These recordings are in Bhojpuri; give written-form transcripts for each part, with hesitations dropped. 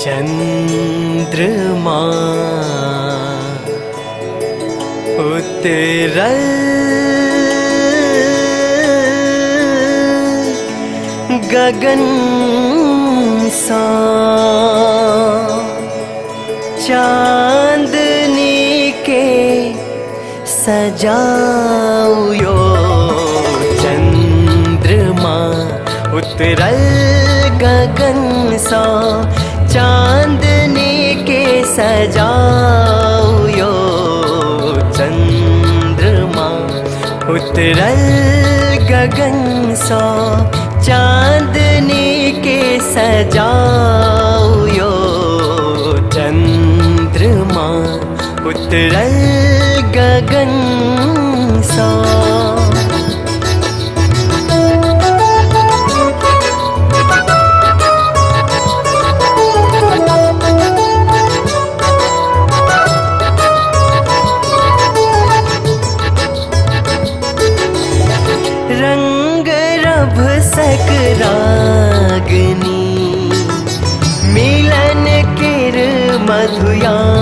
चंद्रमा उतरल गगन सा, चांदनी के सजाऊ यो। चंद्रमा उतरल गगन सा, चांदनी के सजाऊ यो। चंद्रमा उतरल गगन सा, चांदनी के सजाऊ यो। चंद्रमा उतरल गगन सा। रंग रभ सकरागनी, मिलन किर मधुयामनी।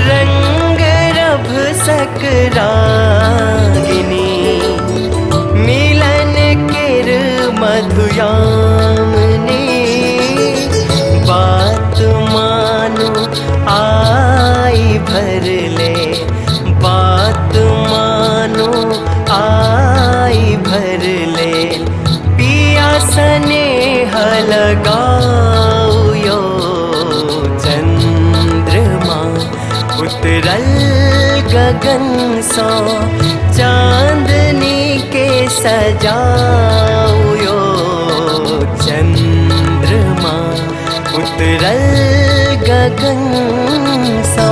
रंग रभ सकरागनी, मिलन किर मधुयामनी। बात मानो आई भर ले, बात मानो आई भर ले। पिया स्नेह लगाओ यो। चंद्रमा उतरल गगन सा, चांदनी के सजाओ यो। चंद्रमा उतरल गगन सा।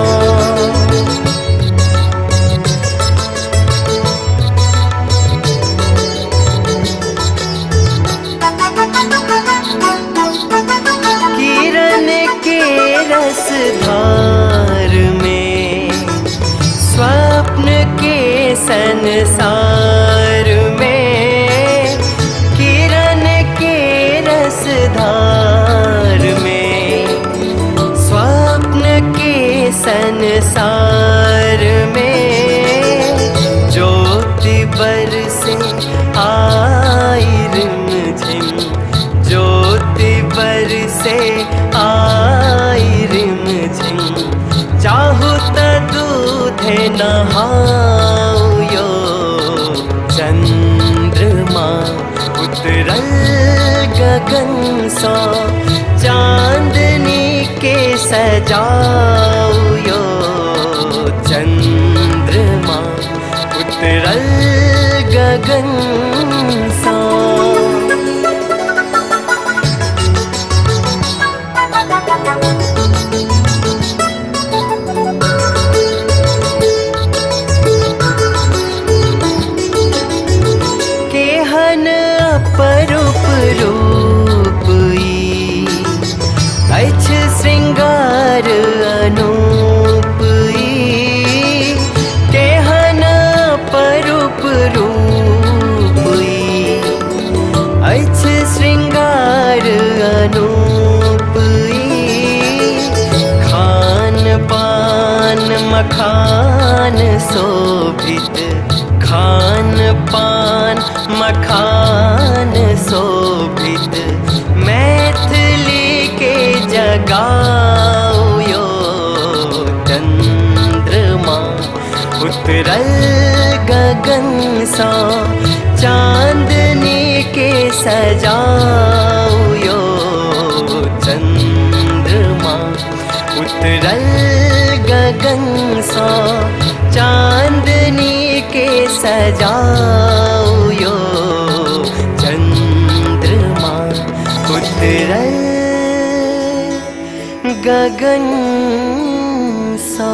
किरण के रसधार में, स्वप्न के संसार में। किरण के रसधार में, स्वप्न के संसार में। ज्योति बरसे आई रिमझिम, ज्योति बरसे आई रिमझिम। चाहू त दूधे नहाओ यो। चंद्रमा उतरल गगन सा, चांदनी के सजाओ यो। चंद्रमा उतरल गगन सा। केहन अपरूप रूपई, अछि श्रृंगार अनूपई। केहन अपरूप रूपई, अछि श्रृंगार अनूपई। खान पान मखान शोभित, खान पान मखान शोभित। मैथिली के जगाओ यो। चंद्रमा उतरल गगन सा, चांदनी के सजाओ यो। चंद्रमा उतरल गगन सा, चांदनी के सजाओ यो। चंद्रमा उतरल गगन सा।